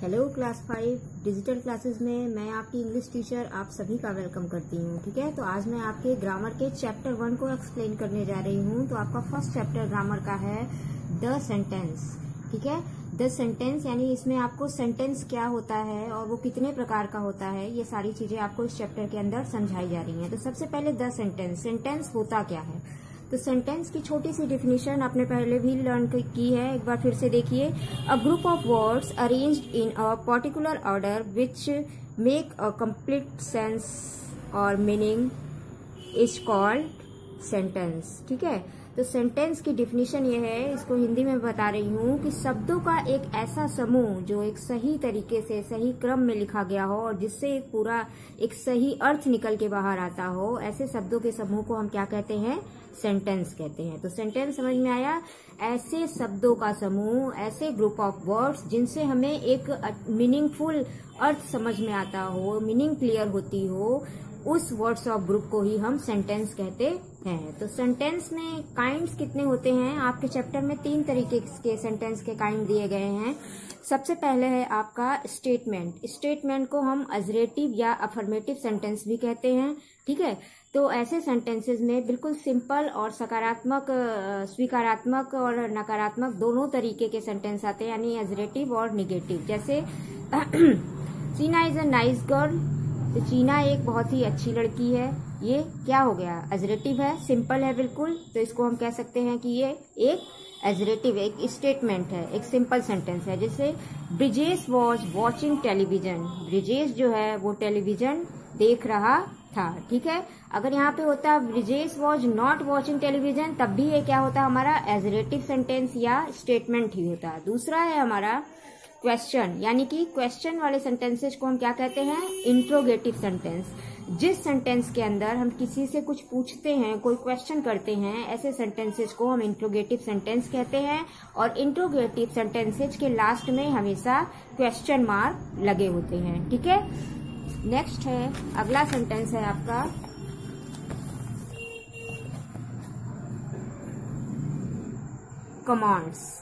Hello class 5 digital classes में मैं आपकी इंग्लिश टीचर आप सभी का वेलकम करती हूँ। ठीक है, तो आज मैं आपके ग्रामर के चैप्टर 1 को एक्सप्लेन करने जा रही हूँ। तो आपका फर्स्ट चैप्टर ग्रामर का है द सेंटेंस। ठीक है, द सेंटेंस यानी इसमें आपको सेंटेंस क्या होता है और वो कितने प्रकार का होता है, ये सारी चीजें आपको इस चैप्टर के अंदर समझाई जा रही हैं। तो सबसे पहले द सेंटेंस, सेंटेंस होता क्या है। तो सेंटेंस की छोटी सी डिफिनीशन आपने पहले भी लर्न की है, एक बार फिर से देखिए। A group of words arranged in a particular order which make a complete sense और मीनिंग इज कॉल्ड सेंटेंस। ठीक है, तो सेंटेंस की डिफिनीशन ये है, इसको हिंदी में बता रही हूँ कि शब्दों का एक ऐसा समूह जो एक सही तरीके से सही क्रम में लिखा गया हो और जिससे एक पूरा एक सही अर्थ निकल के बाहर आता हो, ऐसे शब्दों के समूह को हम क्या कहते हैं, सेंटेंस कहते हैं। तो सेंटेंस समझ में आया, ऐसे शब्दों का समूह, ऐसे ग्रुप ऑफ वर्ड्स जिनसे हमें एक मीनिंगफुल अर्थ समझ में आता हो, मीनिंग क्लियर होती हो, उस वर्ड्स ऑफ ग्रुप को ही हम सेंटेंस कहते हैं। तो सेंटेंस में काइंड्स कितने होते हैं, आपके चैप्टर में 3 तरीके के सेंटेंस के काइंड दिए गए हैं। सबसे पहले है आपका स्टेटमेंट। स्टेटमेंट को हम अजरेटिव या अफर्मेटिव सेंटेंस भी कहते हैं। ठीक है, तो ऐसे सेंटेंसेस में बिल्कुल सिंपल और सकारात्मक, स्वीकारात्मक और नकारात्मक दोनों तरीके के सेंटेंस आते हैं, यानी अजरेटिव और निगेटिव। जैसे चीना इज अ नाइस गर्ल, तो चीना एक बहुत ही अच्छी लड़की है, ये क्या हो गया, अजरेटिव है, सिंपल है बिल्कुल, तो इसको हम कह सकते हैं कि ये एक एजरेटिव, एक स्टेटमेंट है, एक सिंपल सेंटेंस है। जैसे Brijesh was watching television, Brijesh जो है वो टेलीविजन देख रहा था। ठीक है, अगर यहाँ पे होता Brijesh was not watching television, तब भी ये क्या होता, हमारा एजरेटिव सेंटेंस या स्टेटमेंट ही होता। दूसरा है हमारा क्वेश्चन, यानी कि क्वेश्चन वाले सेंटेंसेस को हम क्या कहते हैं, इंट्रोगेटिव सेंटेंस। जिस सेंटेंस के अंदर हम किसी से कुछ पूछते हैं, कोई क्वेश्चन करते हैं, ऐसे सेंटेंसेस को हम इंट्रोगेटिव सेंटेंस कहते हैं। और इंट्रोगेटिव सेंटेंसेस के लास्ट में हमेशा क्वेश्चन मार्क लगे होते हैं। ठीक है, नेक्स्ट है अगला सेंटेंस है आपका कमांड्स।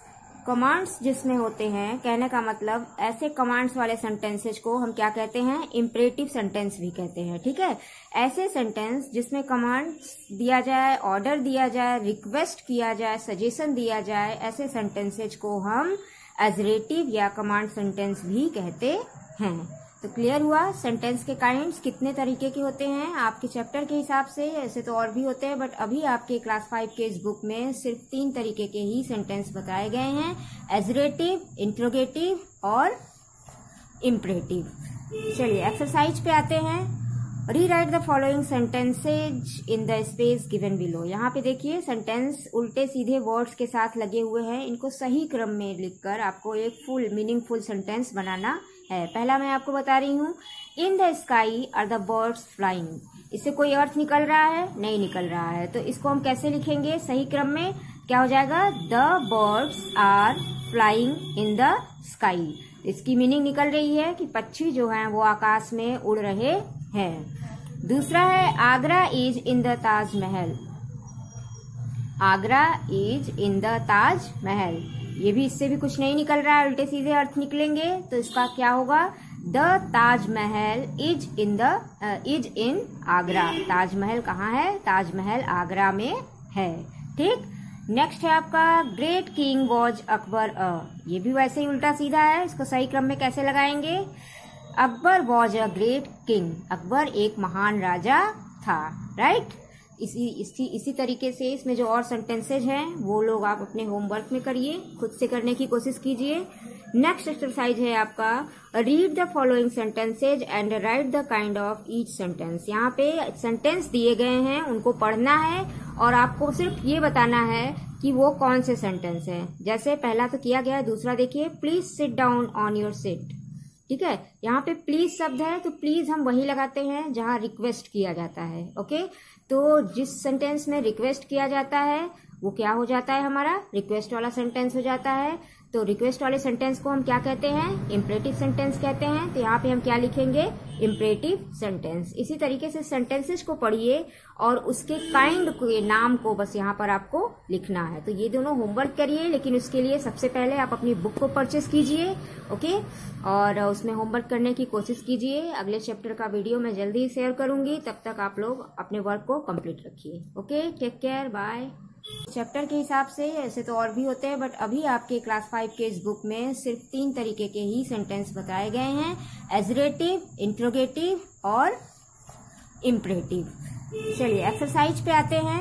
कमांड्स जिसमें होते हैं, कहने का मतलब ऐसे कमांड्स वाले सेंटेंसेस को हम क्या कहते हैं, इम्परेटिव सेंटेंस भी कहते हैं। ठीक है, ऐसे सेंटेंस जिसमें कमांड्स दिया जाए, ऑर्डर दिया जाए, रिक्वेस्ट किया जाए, सजेशन दिया जाए, ऐसे सेंटेंसेस को हम अजरेटिव या कमांड सेंटेंस भी कहते हैं। तो क्लियर हुआ, सेंटेंस के काइंड्स कितने तरीके के होते हैं आपके चैप्टर के हिसाब से, ऐसे तो और भी होते हैं, बट अभी आपके क्लास 5 के इस बुक में सिर्फ 3 तरीके के ही सेंटेंस बताए गए हैं, एजरेटिव, इंट्रोगेटिव और इम्परेटिव। चलिए एक्सरसाइज पे आते हैं। Rewrite the following sentences in the space given below. यहाँ पे देखिए सेंटेंस उल्टे सीधे वर्ड्स के साथ लगे हुए हैं, इनको सही क्रम में लिखकर आपको एक फुल मीनिंगफुल सेंटेंस बनाना है। पहला मैं आपको बता रही हूँ, in the sky are the birds flying. इससे कोई अर्थ निकल रहा है, नहीं निकल रहा है, तो इसको हम कैसे लिखेंगे सही क्रम में, क्या हो जाएगा, the birds are flying in the sky. इसकी मीनिंग निकल रही है कि पक्षी जो हैं वो आकाश में उड़ रहे हैं। दूसरा है Agra is in the Taj Mahal, Agra is in the Taj Mahal, ये भी इससे भी कुछ नहीं निकल रहा है, उल्टे सीधे अर्थ निकलेंगे, तो इसका क्या होगा, the Taj Mahal is in Agra. Taj Mahal कहाँ है, ताजमहल आगरा में है। ठीक, नेक्स्ट है आपका ग्रेट किंग वॉज अकबर ये भी वैसे ही उल्टा सीधा है, इसको सही क्रम में कैसे लगाएंगे, Akbar was a great king, Akbar एक महान राजा था। राइट, इसी तरीके से इसमें जो और सेंटेंसेज हैं वो लोग आप अपने होमवर्क में करिए, खुद से करने की कोशिश कीजिए। नेक्स्ट एक्सरसाइज है आपका read the following sentences and right the kind of each sentence. यहाँ पे सेंटेंस दिए गए हैं, उनको पढ़ना है और आपको सिर्फ ये बताना है कि वो कौन से सेंटेंस है। जैसे पहला तो किया गया है, दूसरा देखिए, please sit down on your seat. ठीक है, यहाँ पे प्लीज शब्द है, तो प्लीज हम वही लगाते हैं जहाँ रिक्वेस्ट किया जाता है। ओके, तो जिस सेंटेंस में रिक्वेस्ट किया जाता है वो क्या हो जाता है, हमारा रिक्वेस्ट वाला सेंटेंस हो जाता है। तो रिक्वेस्ट वाले सेंटेंस को हम क्या कहते हैं? इम्परेटिव सेंटेंस कहते हैं। तो यहाँ पे हम क्या लिखेंगे? Imperative sentence. इसी तरीके से सेंटेंसेस को पढ़िए और उसके काइंड के नाम को बस यहाँ पर आपको लिखना है। तो ये दोनों होमवर्क करिए, लेकिन उसके लिए सबसे पहले आप अपनी बुक को परचेस कीजिए, ओके, और उसमें होमवर्क करने की कोशिश कीजिए। अगले चैप्टर का वीडियो मैं जल्दी ही शेयर करूंगी, तब तक आप लोग अपने वर्क को कंप्लीट रखिए। Okay, take care, bye. Chapter के हिसाब से ऐसे तो और भी होते हैं, बट अभी आपके क्लास 5 के इस बुक में सिर्फ 3 तरीके के ही सेंटेंस बताए गए हैं, एजरेटिव, इंट्रोगेटिव और इम्परेटिव। चलिए एक्सरसाइज पे आते हैं।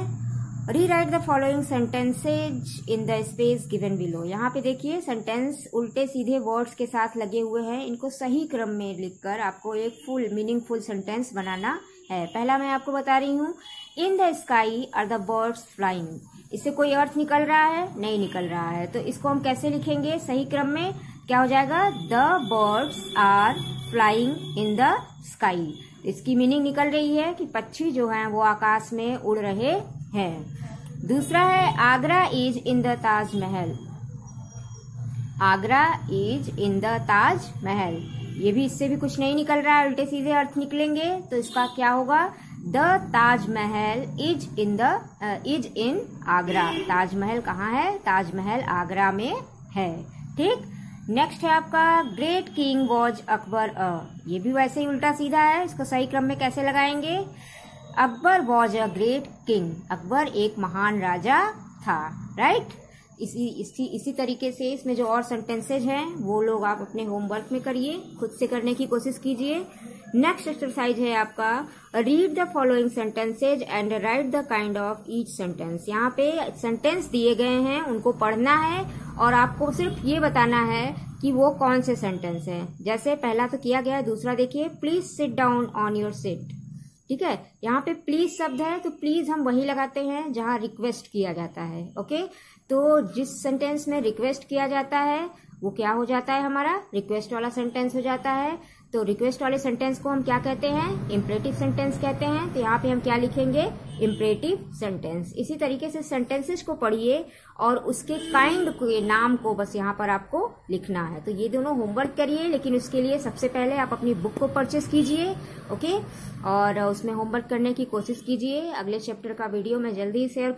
Rewrite the following sentences in the space given below. यहाँ पे देखिए सेंटेंस उल्टे सीधे वर्ड्स के साथ लगे हुए हैं, इनको सही क्रम में लिखकर आपको एक फुल मीनिंगफुल सेंटेंस बनाना है। पहला मैं आपको बता रही हूँ, in the sky are the birds flying. इससे कोई अर्थ निकल रहा है? नहीं निकल रहा है। तो इसको हम कैसे लिखेंगे सही क्रम में? क्या हो जाएगा? The birds are flying in the sky. इसकी मीनिंग निकल रही है कि पक्षी जो हैं वो आकाश में उड़ रहे हैं। दूसरा है, Agra is in the Taj Mahal. Agra is in the Taj Mahal. ये भी, इससे भी कुछ नहीं निकल रहा है, उल्टे सीधे अर्थ निकलेंगे। तो इसका क्या होगा? The Taj Mahal is in Agra. Taj Mahal कहाँ है? ताजमहल आगरा में है। ठीक। नेक्स्ट है आपका, ग्रेट किंग वॉज अकबर अ। ये भी वैसे ही उल्टा सीधा है, इसको सही क्रम में कैसे लगाएंगे? Akbar was a great king. Akbar एक महान राजा था, राइट। इसी तरीके से इसमें जो और सेंटेंसेज हैं वो लोग आप अपने होमवर्क में करिए, खुद से करने की कोशिश कीजिए। नेक्स्ट एक्सरसाइज है आपका, read the following sentences and right the kind of each sentence. यहाँ पे सेंटेंस दिए गए हैं, उनको पढ़ना है और आपको सिर्फ ये बताना है कि वो कौन से सेंटेंस हैं। जैसे पहला तो किया गया है, दूसरा देखिए, please sit down on your seat. ठीक है, यहाँ पे प्लीज शब्द है तो प्लीज हम वही लगाते हैं जहाँ रिक्वेस्ट किया जाता है, ओके। तो जिस सेंटेंस में रिक्वेस्ट किया जाता है वो क्या हो जाता है? हमारा रिक्वेस्ट वाला सेंटेंस हो जाता है। तो रिक्वेस्ट वाले सेंटेंस को हम क्या कहते हैं? इम्परेटिव सेंटेंस कहते हैं। तो यहाँ पे हम क्या लिखेंगे? Imperative sentence. इसी तरीके से सेंटेंसेस को पढ़िए और उसके काइंड के नाम को बस यहाँ पर आपको लिखना है। तो ये दोनों होमवर्क करिए, लेकिन उसके लिए सबसे पहले आप अपनी बुक को परचेस कीजिए, ओके, और उसमें होमवर्क करने की कोशिश कीजिए। अगले चैप्टर का वीडियो मैं जल्दी ही शेयर